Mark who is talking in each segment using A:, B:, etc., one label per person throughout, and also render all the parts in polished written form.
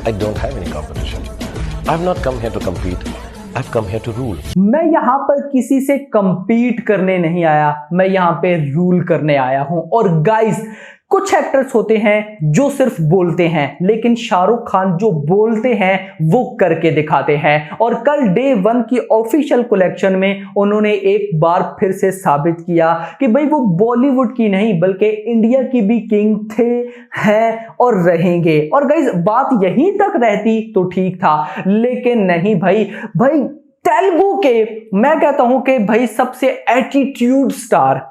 A: I don't have any competition. I've not come here to compete. I've come here to rule.
B: मैं यहाँ पर किसी से compete करने नहीं आया, मैं यहाँ पे रूल करने आया हूं। और गाइस, कुछ एक्टर्स होते हैं जो सिर्फ बोलते हैं, लेकिन शाहरुख खान जो बोलते हैं वो करके दिखाते हैं। और कल डे 1 की ऑफिशियल कलेक्शन में उन्होंने एक बार फिर से साबित किया कि भाई वो बॉलीवुड की नहीं बल्कि इंडिया की भी किंग थे, हैं और रहेंगे। और गाइस, बात यहीं तक रहती तो ठीक था, लेकिन नहीं भाई तेलुगु के, मैं कहता हूं कि भाई सबसे एटीट्यूड स्टार,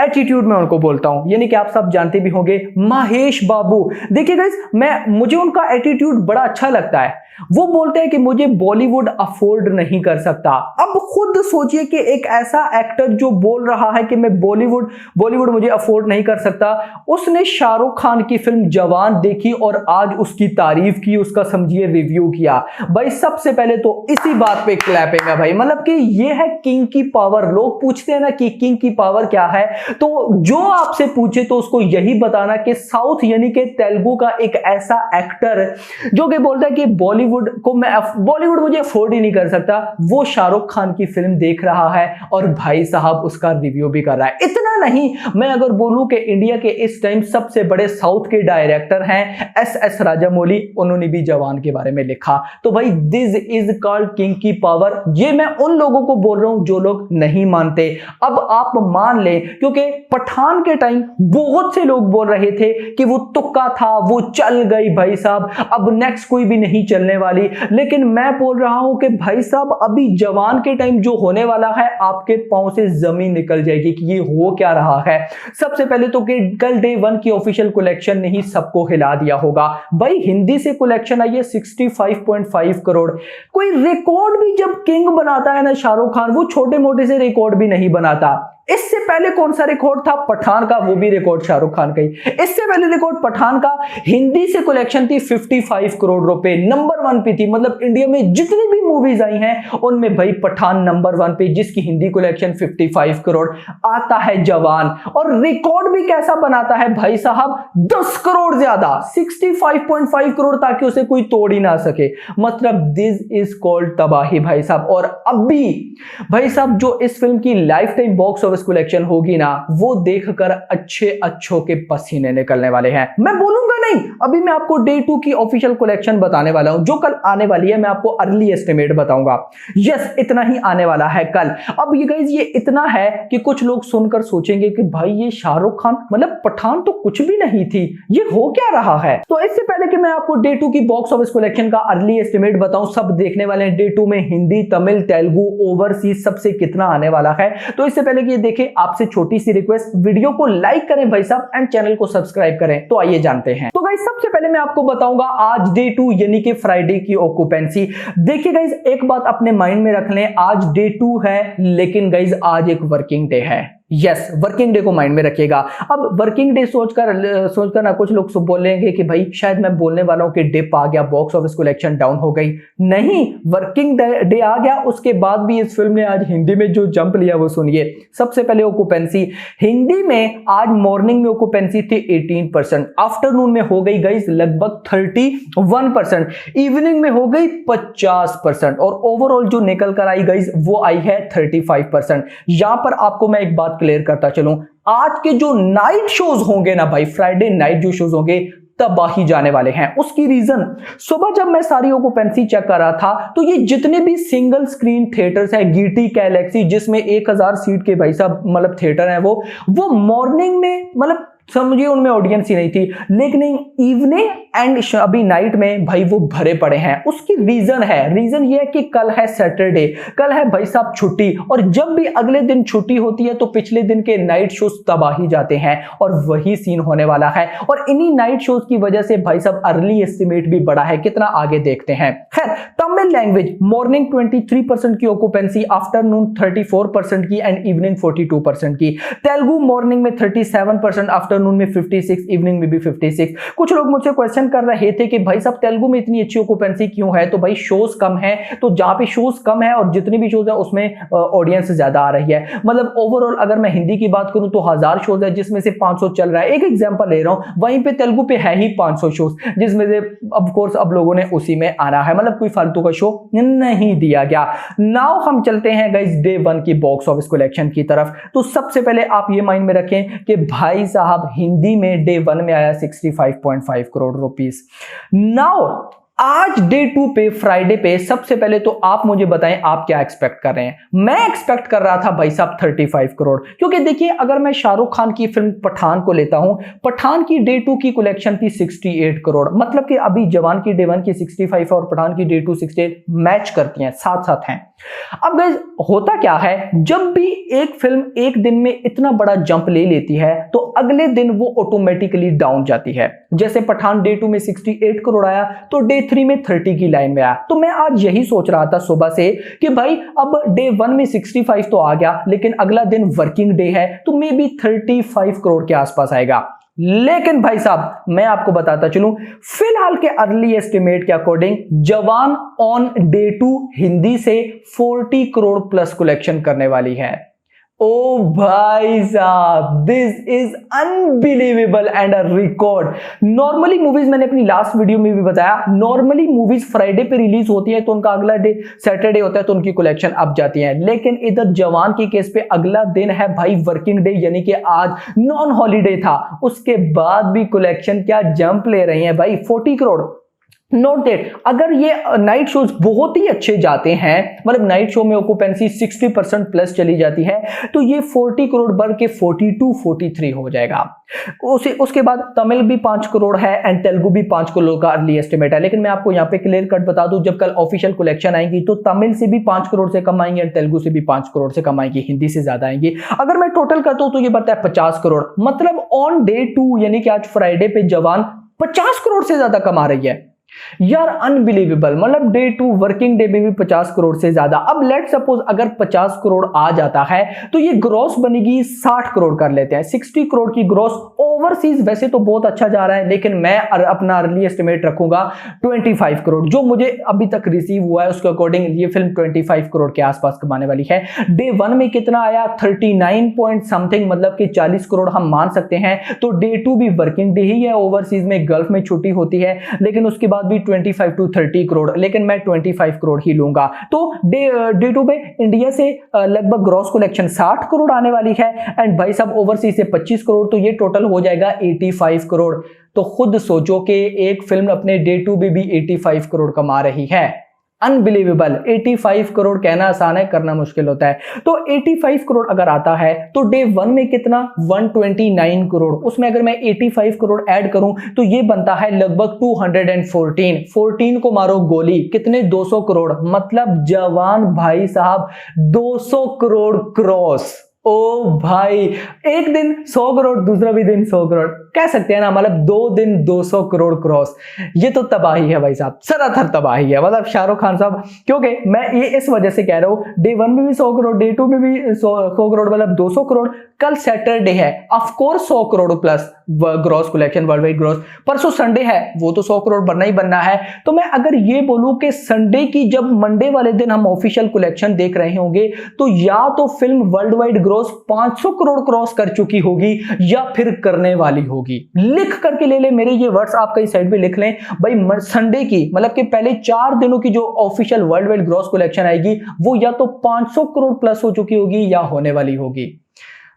B: एटीट्यूड में उनको बोलता हूं, यानी कि आप सब जानते भी होंगे, महेश बाबू। देखिए गाइस, मुझे उनका एटीट्यूड बड़ा अच्छा लगता है। वो बोलते हैं कि मुझे बॉलीवुड अफोर्ड नहीं कर सकता। अब खुद सोचिए कि एक ऐसा एक्टर जो बोल रहा है कि मैं बॉलीवुड मुझे अफोर्ड नहीं कर सकता, उसने शाहरुख खान की फिल्म जवान देखी और आज उसकी तारीफ की, उसका समझिए रिव्यू किया। भाई सबसे पहले तो इसी बात पे क्लैपिंग है भाई, मतलब कि ये है किंग की पावर। लोग पूछते हैं ना कि किंग की पावर क्या है, तो जो आपसे पूछे तो उसको यही बताना कि साउथ यानी कि तेलुगु का एक ऐसा एक्टर जो कि बोलता है कि बॉलीवुड मुझे अफोर्ड ही नहीं कर सकता, वो शाहरुख खान की फिल्म देख रहा है और भाई साहब उसका रिव्यू भी कर रहा है। इतना नहीं, मैं अगर बोलूं कि इंडिया के इस टाइम सबसे बड़े साउथ के डायरेक्टर हैं एस राजामौली, उन्होंने भी जवान के बारे में लिखा। तो भाई दिस इज कॉल्ड किंग की पावर। ये मैं उन लोगों को बोल रहा हूं जो लोग नहीं मानते। अब आप मान लें, क्योंकि पठान के टाइम बहुत से लोग बोल रहे थे कि वो तुक्का था, वो चल गई भाई साहब, अब नेक्स्ट कोई भी नहीं चलने वाली। लेकिन मैं बोल रहा हूं कि भाई साहब अभी जवान के टाइम जो होने वाला है, आपके पांव से जमीन निकल जाएगी कि ये हो क्या रहा है। सबसे पहले तो कि कल डे 1 की ऑफिशियल कलेक्शन ने ही सबको हिला दिया होगा। भाई हिंदी से कलेक्शन आई है 65.5 करोड़। कोई रिकॉर्ड भी जब किंग बनाता है ना शाहरुख खान, वो छोटे मोटे से रिकॉर्ड भी नहीं बनाता। इससे पहले कौन सा रिकॉर्ड था? पठान का, वो भी रिकॉर्ड शाहरुख खान का ही। इससे पहले रिकॉर्ड पठान का हिंदी से कलेक्शन थी 55 करोड़ रुपए, नंबर 1 पे थी। मतलब इंडिया में जितनी भी मूवीज आई हैं उनमें भाई पठान नंबर 1 पे, जिसकी हिंदी कलेक्शन 55 करोड़। आता है जवान और रिकॉर्ड भी कैसा बनाता है भाई साहब, 10 करोड़ ज्यादा, 65.5 करोड़, ताकि उसे कोई तोड़ ही ना सके। मतलब दिस इज कॉल्ड तबाही भाई साहब। और अब भी भाई साहब जो इस फिल्म की life time box office collection होगी ना, वो देखकर अच्छों के पसीने निकलने वाले हैं। मैं बोलूंगा नहीं, अभी मैं आपको डे 2 की ऑफिशियल कलेक्शन बताने वाला हूं जो कल आने वाली है। मैं आपको अर्ली एस्टिमेट बताऊंगा। यस, इतना ही आने वाला है कल। अब ये गाइस, ये इतना है कि कुछ लोग सुनकर सोचेंगे कि भाई ये शाहरुख खान, मतलब पठान तो कुछ भी नहीं थी, ये हो क्या रहा है। तो इससे पहले कि मैं आपको डे 2 की बॉक्स ऑफिस कलेक्शन का अर्ली एस्टिमेट बताऊं, सब देखने वाले हैं डे 2 में हिंदी, तमिल, तेलुगु, ओवरसीज सबसे कितना आने वाला है। तो इससे पहले कि देखें, आपसे छोटी सी रिक्वेस्ट, वीडियो को लाइक करें भाई साहब एंड चैनल को सब्सक्राइब करें। तो आइए जानते हैं। तो गाइस सबसे पहले मैं आपको बताऊंगा आज डे 2 यानी कि फ्राइडे की ऑक्यूपेंसी। देखिए गाइस, एक बात अपने माइंड में रख लें, आज डे 2 है, लेकिन गाइस आज एक वर्किंग डे है। यस, वर्किंग डे को माइंड में रखिएगा। अब वर्किंग डे सोचकर ना कुछ लोग बोलेंगे कि भाई शायद मैं बोलने वाला हूं कि डिप आ गया, बॉक्स ऑफिस कलेक्शन डाउन हो गई। नहीं, वर्किंग डे आ गया, उसके बाद भी इस फिल्म ने आज हिंदी में जो जंप लिया वो सुनिए। सबसे पहले ऑक्यूपेंसी हिंदी में आज मॉर्निंग में ऑक्यूपेंसी थी 18%, आफ्टरनून में हो गई गाइस लगभग 31%, इवनिंग में हो गई 50% और ओवरऑल जो निकल कर आई गाइस वो आई है 35%। यहां पर आपको मैं एक बात क्लियर करता चलूं, आज के जो नाइट शोज होंगे ना भाई, फ्राइडे नाइट जो शोज होंगे तबाही जाने वाले हैं। उसकी रीजन, सुबह जब मैं सारी ऑक्यूपेंसी चेक कर रहा था तो ये जितने भी सिंगल स्क्रीन थिएटर्स हैं, GT गैलेक्सी जिसमें 1000 सीट के भाई साहब मतलब थिएटर हैं, वो मॉर्निंग में मतलब समझिए उनमें ऑडियंस ही नहीं थी, लेकिन इवनिंग एंड अभी नाइट में भाई वो भरे पड़े हैं। उसकी रीजन ये है कि कल है सैटरडे, कल है भाई साहब छुट्टी, और जब भी अगले दिन छुट्टी होती है तो पिछले दिन के नाइट शोज तबाही जाते हैं और वही सीन होने वाला है। और इन्हीं नाइट शोज की वजह से भाई साहब अर्ली एस्टिमेट भी बढ़ा है, कितना आगे देखते हैं। खैर, तमिल लैंग्वेज मॉर्निंग 23% की ऑक्यूपेंसी, आफ्टरनून 34% की एंड इवनिंग 42% की। तेलुगु मॉर्निंग में 37%, आफ्टरनून में 56, इवनिंग में भी 56। कुछ लोग मुझसे क्वेश्चन कर रहे थे कि भाई साहब तेलुगु में इतनी अच्छी ऑक्यूपेंसी क्यों है? तो भाई शोज कम है, तो जहां पे शोज कम है और जितनी भी शोज है उसमें ऑडियंस ज्यादा आ रही है। मतलब ओवरऑल अगर मैं हिंदी की बात करूं तो 1000 शोज है जिसमें से 500 चल रहा है, एक एग्जांपल ले रहा हूं। वहीं पे तेलुगु पे है ही 500 शोज जिसमें से ऑफ कोर्स अब लोगों ने उसी में आना है, मतलब कोई फालतू का शो नहीं दिया गया। नाउ हम चलते हैं गाइस डे 1 की बॉक्स ऑफिस कलेक्शन की तरफ। तो सबसे पहले आप ये माइंड में रखें कि भाई साहब हिंदी में डे 1 में आया 65.5 करोड़ रुपीस। नाउ आज डे 2 पे फ्राइडे पे सबसे पहले तो आप मुझे बताएं आप क्या एक्सपेक्ट कर रहे हैं। मैं एक्सपेक्ट कर रहा था भाई साहब 35 करोड़, क्योंकि देखिए अगर मैं शाहरुख खान की फिल्म पठान को लेता हूं, पठान की डे 2 की कलेक्शन थी 68 करोड़, मतलब कि अभी जवान की डे 1 की 65 और पठान की डे 2 68 मैच करती हैं, साथ साथ हैं। अब गाइस होता क्या है, जब भी एक फिल्म एक दिन में इतना बड़ा जंप ले लेती है तो अगले दिन वो ऑटोमेटिकली डाउन जाती है। जैसे पठान डे 2 में 68 करोड़ आया तो डे 3 में 30 की लाइन में आया। तो मैं आज यही सोच रहा था सुबह से कि भाई अब डे 1 में 65 तो आ गया, लेकिन अगला दिन वर्किंग डे है तो मे बी 35 करोड़ के आसपास आएगा। लेकिन भाई साहब मैं आपको बताता चलूं, फिलहाल के अर्ली एस्टिमेट के अकॉर्डिंग जवान ऑन डे 2 हिंदी से 40 करोड़ प्लस कलेक्शन करने वाली है। ओ भाई साहब this is unbelievable and a record. Normally movies मैंने अपनी लास्ट वीडियो में भी बताया, नॉर्मली मूवीज फ्राइडे पे रिलीज होती है तो उनका अगला डे सैटरडे होता है तो उनकी कलेक्शन अप जाती है, लेकिन इधर जवान की केस पे अगला दिन है भाई वर्किंग डे, यानी कि आज नॉन हॉलीडे था, उसके बाद भी कलेक्शन क्या जंप ले रही है भाई 40 करोड़। नोट दैट अगर ये नाइट शोज बहुत ही अच्छे जाते हैं, मतलब नाइट शो में ऑक्यूपेंसी 60% प्लस चली जाती है, तो ये 40 करोड़ बढ़ के 42 43 हो जाएगा। उसके बाद तमिल भी 5 करोड़ है एंड तेलुगु भी 5 करोड़ का अर्ली एस्टिमेट है। लेकिन मैं आपको यहाँ पे क्लियर कट बता दूं, जब कल ऑफिशियल कलेक्शन आएंगी तो तमिल से भी 5 करोड़ से कम आएंगे एंड तेलुगु से भी 5 करोड़ से कम आएंगी, हिंदी से ज्यादा आएंगी। अगर मैं टोटल करता हूं तो ये बनता है 50 करोड़, मतलब ऑन डे 2 यानी कि आज फ्राइडे पे जवान 50 करोड़ से ज्यादा कमा रही है यार, अनबिलीवेबल। मतलब डे 2 वर्किंग डे में भी 50 करोड़ से ज्यादा। अब लेट सपोज अगर 50 करोड़ आ जाता है तो ये ग्रॉस बनेगी 60 करोड़ कर लेते हैं, 60 करोड़ की ग्रॉस। ओवरसीज वैसे तो बहुत अच्छा जा रहा है, लेकिन मैं अपना अर्ली एस्टिमेट रखूंगा 25 करोड़। जो मुझे अभी तक रिसीव हुआ है उसके अकॉर्डिंग ये फिल्म 25 करोड़ के आसपास कमाने वाली है। डे 1 में कितना आया 39 पॉइंट समथिंग, मतलब कि 40 करोड़ हम मान सकते हैं। तो डे 2 भी वर्किंग डे ही है, ओवरसीज में गल्फ में छुट्टी होती है, लेकिन उसके बाद भी 25 to 30 करोड़, लेकिन मैं 25 करोड़ ही लूंगा। तो डे 2 में इंडिया से लगभग ग्रॉस कलेक्शन 60 करोड़ आने वाली है एंड भाई साहब ओवरसीज से 25 करोड़, तो ये टोटल हो जाएगा 85 करोड़। तो खुद सोचो कि एक फिल्म अपने डे 2 में भी 85 करोड़ कमा रही है। अनबिलीवेबल। 85 करोड़ कहना आसान है, करना मुश्किल होता है। तो 85 करोड़ अगर आता है तो डे 1 में कितना 129 करोड़, उसमें अगर मैं 85 करोड़ ऐड करूं तो ये बनता है लगभग 214। 14 को मारो गोली, कितने 200 करोड़, मतलब जवान भाई साहब 200 करोड़ क्रॉस। ओ भाई, एक दिन 100 करोड़, दूसरा भी दिन 100 करोड़, कह सकते हैं ना, मतलब 2 दिन 200 करोड़ क्रॉस। ये तो तबाही है भाई साहब, सरासर तबाही है। मतलब शाहरुख खान साहब, क्योंकि मैं ये इस वजह से कह रहा हूं, डे 1 में भी 100 करोड़, डे 2 में भी 100 करोड़, मतलब 200 करोड़। कल सैटरडे है, of course 100 crore plus gross collection, world wide gross. परसों संडे है, वो तो 100 करोड़ बनना ही बनना है। तो मैं अगर ये बोलूं कि संडे की, जब मंडे वाले दिन हम ऑफिशियल कलेक्शन देख रहे होंगे, तो या तो film world wide gross 500 crore cross कर चुकी होगी या फिर करने वाली होगी। लिख करके ले ले, मेरे ये वर्ड्स आप कहीं साइड पे लिख लें भाई। संडे की, मतलब कि पहले 4 दिनों की जो official world wide gross collection आएगी, वो या तो 500 करोड़ प्लस हो चुकी होगी या होने वाली होगी।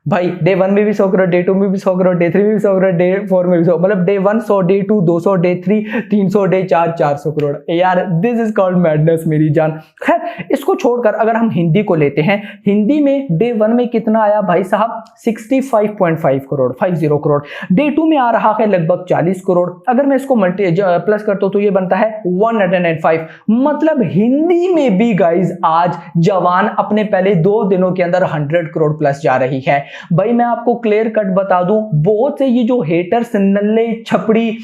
B: भाई डे 1 में भी 100 करोड़, डे 2 में भी 100 करोड़, डे 3 में भी 100 करोड़, डे 4 में भी 100, मतलब day 1 100, day 2 200, day 3 300, day 4 400 crore. यार दिस इज कॉल्ड मैडनेस मेरी जान। खैर इसको छोड़कर अगर हम हिंदी को लेते हैं, हिंदी में डे 1 में कितना आया भाई साहब 65.5 करोड़, 50 करोड़। डे 2 में आ रहा है लगभग 40 करोड़। अगर मैं इसको प्लस करता हूं तो ये बनता है 105। मतलब हिंदी में भी गाइज आज जवान अपने पहले 2 दिनों के अंदर 100 करोड़ प्लस जा रही है। भाई मैं आपको क्लियर कट बता दूं, बहुत से ये जो हेटर्स नल्ले छपड़ी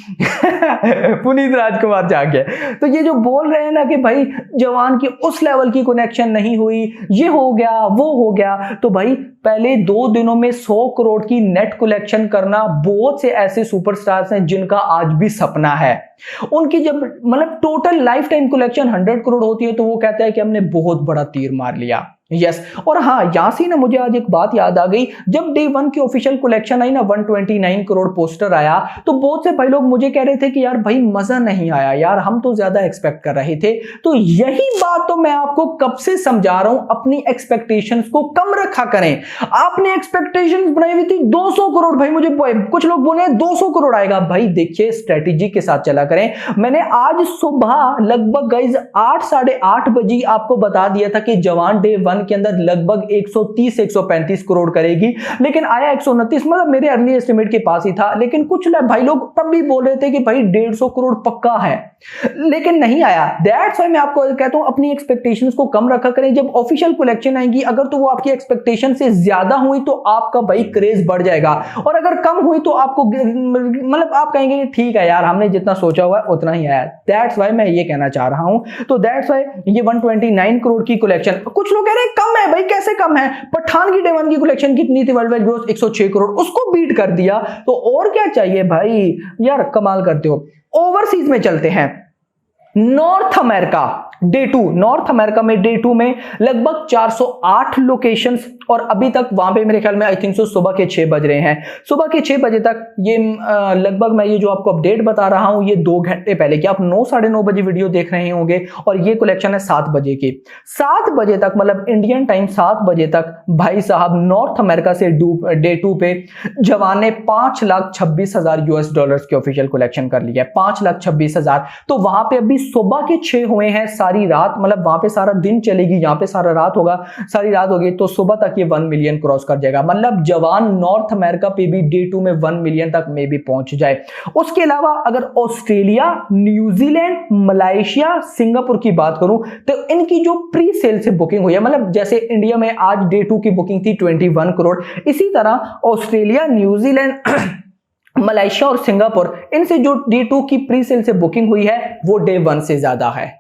B: पुनीत राजकुमार जाके, तो ये जो बोल रहे हैं ना कि भाई जवान की उस लेवल की कनेक्शन नहीं हुई, ये हो गया वो हो गया, तो भाई पहले 2 दिनों में 100 करोड़ की नेट कलेक्शन करना, बहुत से ऐसे सुपरस्टार्स हैं जिनका आज भी सपना है। उनकी जब मतलब total life time collection 100 crore होती है तो वो कहता है कि हमने बहुत बड़ा तीर मार लिया। यस और हाँ, यहां से ना मुझे आज एक बात याद आ गई, जब डे 1 की ऑफिशियल कलेक्शन आई ना 129 करोड़ पोस्टर आया, तो बहुत से भाई लोग मुझे कह रहे थे कि यार भाई मजा नहीं आया यार, हम तो ज्यादा एक्सपेक्ट कर रहे थे। तो यही बात तो मैं आपको कब से समझा रहा हूं, अपनी एक्सपेक्टेशंस को कम रखा करें। आपने एक्सपेक्टेशंस बनाई हुई थी 200 करोड़, भाई मुझे कुछ लोग बोले 200 करोड़ आएगा, भाई देखिए स्ट्रेटेजी के साथ चला करें। मैंने आज सुबह लगभग गाइज 8 साढ़े 8 बजे आपको बता दिया था कि जवान डे 1 के अंदर लगभग 130-135 करोड़ करेगी, लेकिन आया 129, मतलब मेरे अर्ली एस्टिमेट के पास ही था। लेकिन कुछ भाई लोग तब भी बोल रहे थे कि भाई 150 करोड़ पक्का है, लेकिन नहीं आया। दैट्स व्हाई मैं आपको कहता हूं अपनी एक्सपेक्टेशंस को कम रखा करें। जब ऑफिशियल कलेक्शन आएगी अगर तो वो आपकी एक्सपेक्टेशन से ज्यादा हुई तो आपका भाई क्रेज बढ़ जाएगा, और अगर कम हुई तो आपको मतलब आप कहेंगे ठीक है यार हमने जितना सोचा हुआ है उतना ही आया। दैट्स व्हाई मैं ये कहना चाह रहा हूं। तो दैट्स व्हाई ये 129 करोड़ की कलेक्शन, कुछ लोग कह रहे हैं कम है भाई, कैसे कम है? पठान की डे 1 की कलेक्शन कितनी थी? वर्ल्ड वाइड ग्रोथ 106 करोड़, उसको बीट कर दिया, तो और क्या चाहिए भाई यार, कमाल करते हो। ओवरसीज में चलते हैं, north America day 2, north America में डे 2 में लगभग 408 लोकेशंस, और अभी तक वहां पे मेरे ख्याल में आई थिंक सो सुबह के 6 बज रहे हैं। सुबह के 6 बजे तक ये लगभग मैं ये जो आपको अपडेट बता रहा हूं ये 2 घंटे पहले की, आप 9 साढ़े 9 बजे वीडियो देख रहे होंगे, और ये कलेक्शन है 7 बजे की। 7 बजे तक मतलब इंडियन टाइम 7 बजे तक भाई साहब नॉर्थ अमेरिका से डे 2 पे जवान ने $5,26,000 US की ऑफिशियल कलेक्शन कर लिया है, 5,26,000। तो वहां पे अभी सुबह के 6 हुए हैं, सारी रात मतलब वहां पे सारा दिन चलेगी, यहां पे सारा रात होगा, सारी रात होगी, तो सुबह तक ये 1 मिलियन क्रॉस कर जाएगा। मतलब जवान नॉर्थ अमेरिका पे भी डे 2 में 1 मिलियन तक में भी पहुंच जाए। उसके अलावा अगर ऑस्ट्रेलिया, न्यूजीलैंड, मलेशिया, सिंगापुर की बात करूं तो इनकी जो प्री सेल से बुकिंग हुई है, मतलब जैसे इंडिया में आज डे 2 की बुकिंग थी 21 करोड़, इसी तरह ऑस्ट्रेलिया, न्यूजीलैंड मलेशिया और सिंगापुर, इनसे जो डे 2 की प्री सेल से बुकिंग हुई है वो डे 1 से ज्यादा है।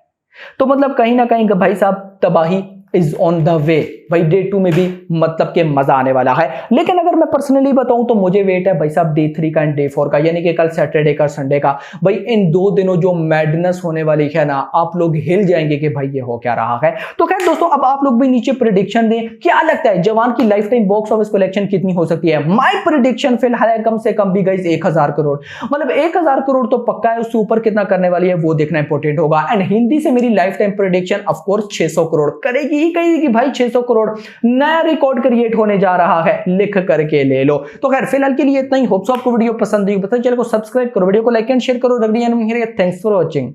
B: तो मतलब कहीं ना कहीं भाई साहब तबाही इज ऑन द वे, भाई डे 2 में भी मतलब के मजा आने वाला है। लेकिन अगर मैं पर्सनली बताऊं तो मुझे वेट है भाई साहब डे 3 का एंड डे 4 का, यानी कि कल सैटरडे का संडे का। भाई इन 2 दिनों जो मैडनेस होने वाली है ना, आप लोग हिल जाएंगे कि भाई ये हो क्या रहा है। तो खैर दोस्तों, अब आप लोग भी नीचे प्रेडिक्शन दें, क्या लगता है जवान की life time box office collection कितनी हो सकती है? माय प्रेडिक्शन फिलहाल कम से कम भी गाइस 1000 करोड़, मतलब 1000 करोड़ तो पक्का है, उससे ऊपर कितना करने वाली है वो देखना इंपॉर्टेंट होगा। एंड हिंदी से मेरी life time prediction of course 600 crore करेगी ही करेगी भाई। 600 करोड़ नया रिकॉर्ड क्रिएट होने जा रहा है, लिख करके ले लो। तो खैर फिलहाल के लिए इतना ही। होप्स आपको वीडियो पसंद आई, चैनल को सब्सक्राइब करो, वीडियो को लाइक एंड शेयर करो। Thanks for watching.